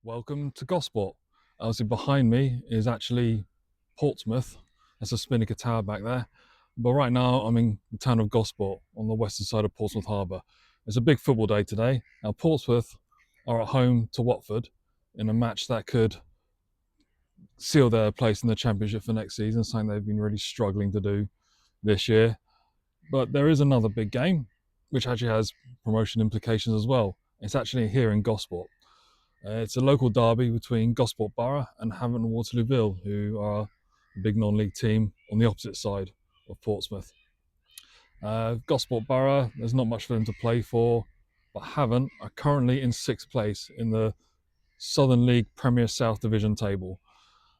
Welcome to Gosport. Obviously behind me is actually Portsmouth. That's a Spinnaker Tower back there. But right now I'm in the town of Gosport on the western side of Portsmouth Harbour. It's a big football day today. Now Portsmouth are at home to Watford in a match that could seal their place in the Championship for next season, something they've been really struggling to do this year. But there is another big game which actually has promotion implications as well. It's actually here in Gosport. It's a local derby between Gosport Borough and Havant and Waterlooville, who are a big non-league team on the opposite side of Portsmouth. Gosport Borough, there's not much for them to play for, but Havant are currently in 6th place in the Southern League Premier South Division table.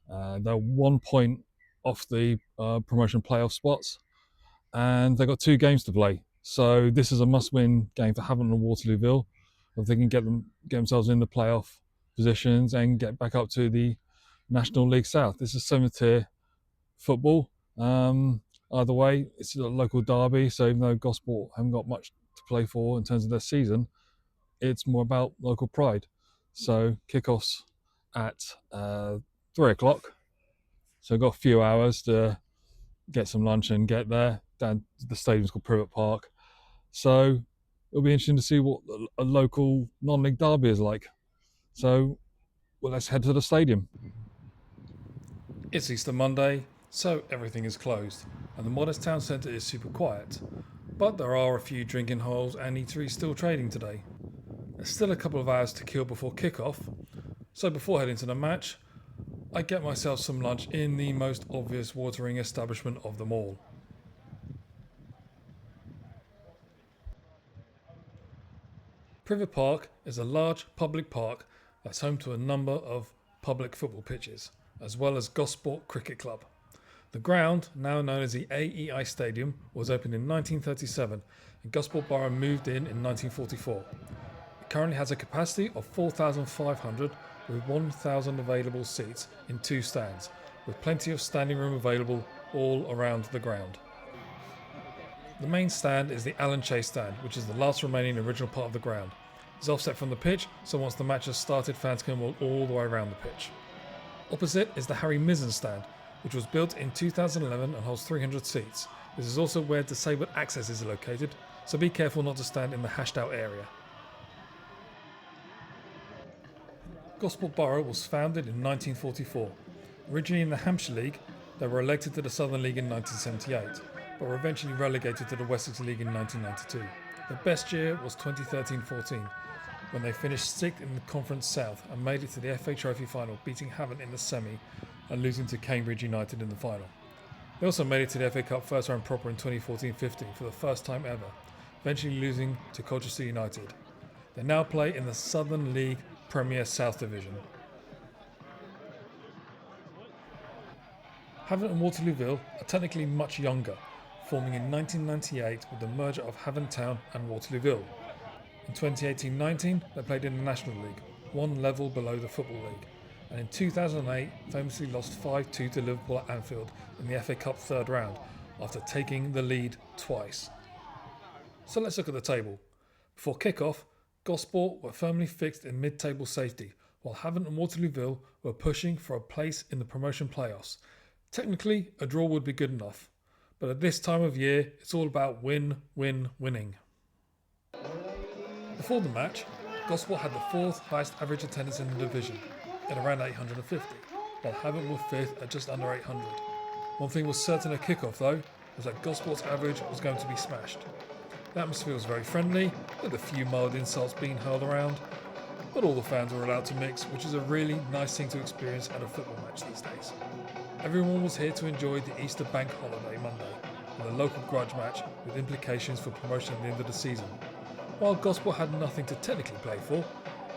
They're 1 point off the promotion playoff spots, and they've got 2 games to play. So this is a must-win game for Havant and Waterlooville if they can get themselves in the playoff positions and get back up to the National League South. This is 7th tier football. Either way, it's a local derby, so even though Gosport haven't got much to play for in terms of their season, it's more about local pride. So kickoffs at 3 o'clock. So I've got a few hours to get some lunch and get there. Down the stadium's called Privet Park. So it'll be interesting to see what a local non-league derby is like. So, well, let's head to the stadium. It's Easter Monday, so everything is closed, and the modest town centre is super quiet. But there are a few drinking holes and eateries still trading today. There's still a couple of hours to kill before kick-off, so before heading to the match, I get myself some lunch in the most obvious watering establishment of them all. Privet Park is a large public park that's home to a number of public football pitches, as well as Gosport Cricket Club. The ground, now known as the AEI Stadium, was opened in 1937 and Gosport Borough moved in 1944. It currently has a capacity of 4,500 with 1,000 available seats in 2 stands, with plenty of standing room available all around the ground. The main stand is the Alan Chase stand, which is the last remaining original part of the ground. It's offset from the pitch, so once the match has started, fans can walk all the way around the pitch. Opposite is the Harry Mizzen stand, which was built in 2011 and holds 300 seats. This is also where disabled access is located, so be careful not to stand in the hashed out area. Gosport Borough was founded in 1944. Originally in the Hampshire League, they were elected to the Southern League in 1978. But were eventually relegated to the Wessex League in 1992. Their best year was 2013-14, when they finished 6th in the Conference South and made it to the FA Trophy final, beating Havant in the semi and losing to Cambridge United in the final. They also made it to the FA Cup first round proper in 2014-15 for the first time ever, eventually losing to Colchester United. They now play in the Southern League Premier South Division. Havant and Waterlooville are technically much younger, forming in 1998 with the merger of Havant Town and Waterlooville. In 2018-19, they played in the National League, 1 level below the Football League, and in 2008 famously lost 5-2 to Liverpool at Anfield in the FA Cup 3rd round after taking the lead twice. So let's look at the table. Before kick-off, Gosport were firmly fixed in mid-table safety, while Havant and Waterlooville were pushing for a place in the promotion playoffs. Technically, a draw would be good enough. But at this time of year, it's all about winning. Before the match, Gosport had the 4th highest average attendance in the division, at around 850, while Havant were 5th at just under 800. One thing was certain at kickoff though, was that Gosport's average was going to be smashed. The atmosphere was very friendly, with a few mild insults being hurled around, but all the fans were allowed to mix, which is a really nice thing to experience at a football match these days. Everyone was here to enjoy the Easter bank holiday Monday, with a local grudge match with implications for promotion at the end of the season. While Gosport had nothing to technically play for,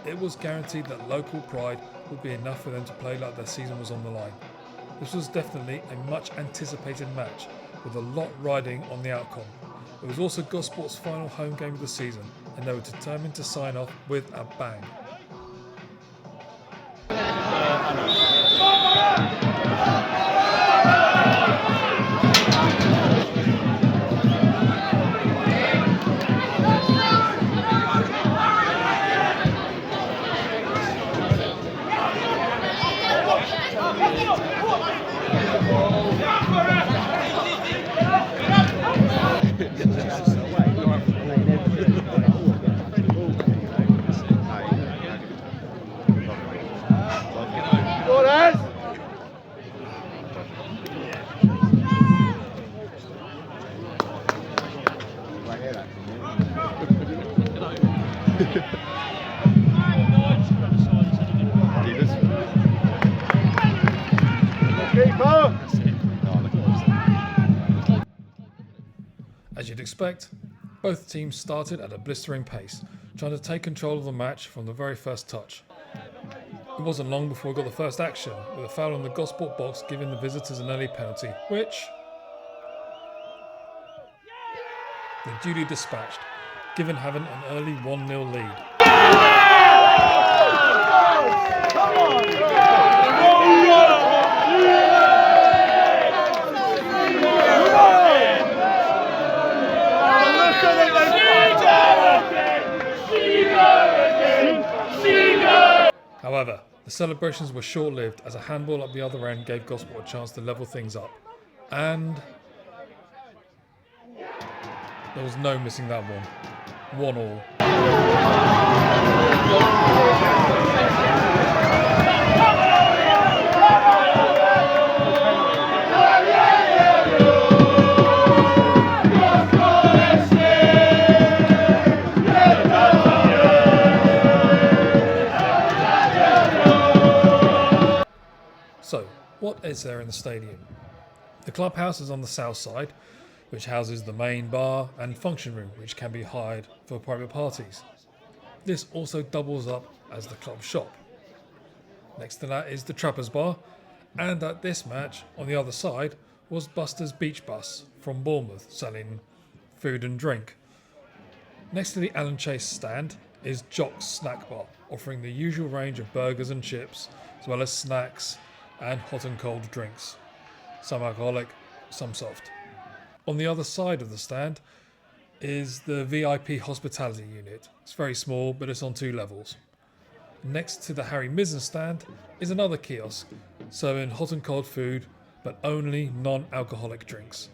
it was guaranteed that local pride would be enough for them to play like their season was on the line. This was definitely a much anticipated match, with a lot riding on the outcome. It was also Gosport's final home game of the season, and they were determined to sign off with a bang. expect, both teams started at a blistering pace, trying to take control of the match from the very first touch. It wasn't long before we got the first action, with a foul on the Gosport box giving the visitors an early penalty, which they duly dispatched, giving Havant an early 1-0 lead. However, the celebrations were short-lived as a handball at the other end gave Gosport a chance to level things up. And there was no missing that one. 1-1. So, what is there in the stadium? The clubhouse is on the south side, which houses the main bar and function room, which can be hired for private parties. This also doubles up as the club shop. Next to that is the Trappers Bar, and at this match, on the other side, was Buster's Beach Bus from Bournemouth, selling food and drink. Next to the Alan Chase stand is Jock's Snack Bar, offering the usual range of burgers and chips, as well as snacks and hot and cold drinks. Some alcoholic, some soft. On the other side of the stand is the VIP hospitality unit. It's very small, but it's on 2 levels. Next to the Harry Mizzen stand is another kiosk, serving hot and cold food, but only non-alcoholic drinks.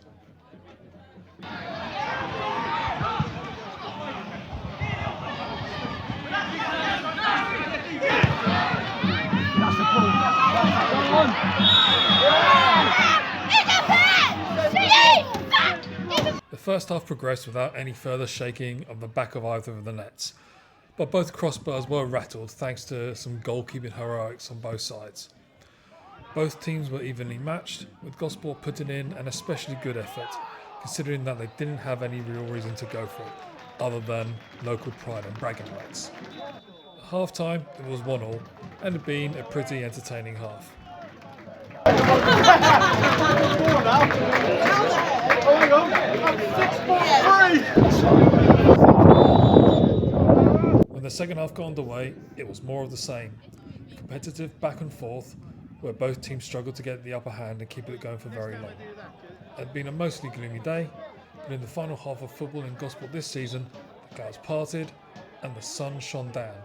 The first half progressed without any further shaking of the back of either of the nets, but both crossbars were rattled thanks to some goalkeeping heroics on both sides. Both teams were evenly matched, with Gosport putting in an especially good effort, considering that they didn't have any real reason to go for it, other than local pride and bragging rights. At half-time, it was 1-1, and it being a pretty entertaining half. When the second half got underway, it was more of the same. Competitive back and forth, where both teams struggled to get the upper hand and keep it going for very long. It had been a mostly gloomy day, but in the final half of football in Gosport this season, the clouds parted and the sun shone down.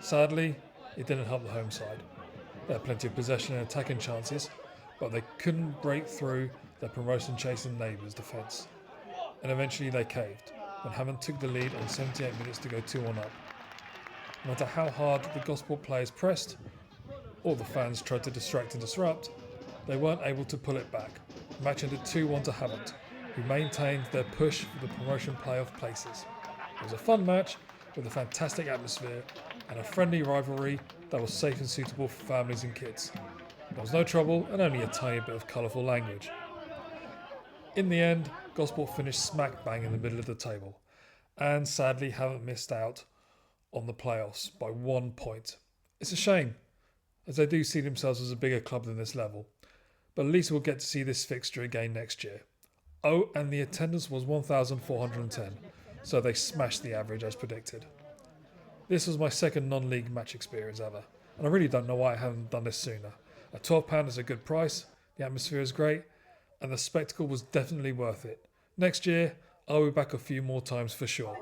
Sadly, it didn't help the home side. They had plenty of possession and attacking chances, but they couldn't break through their promotion-chasing neighbours' defence. And eventually they caved, when Havant took the lead on 78 minutes to go 2-1 up. No matter how hard the Gosport players pressed, or the fans tried to distract and disrupt, they weren't able to pull it back. The match ended 2-1 to Havant, who maintained their push for the promotion playoff places. It was a fun match with a fantastic atmosphere and a friendly rivalry that was safe and suitable for families and kids. There was no trouble and only a tiny bit of colourful language. In the end, Gosport finished smack bang in the middle of the table, and sadly haven't missed out on the playoffs by 1 point. It's a shame, as they do see themselves as a bigger club than this level, but at least we'll get to see this fixture again next year. Oh, and the attendance was 1,410, so they smashed the average as predicted. This was my second non-league match experience ever, and I really don't know why I haven't done this sooner. A £12 is a good price, the atmosphere is great, and the spectacle was definitely worth it. Next year, I'll be back a few more times for sure.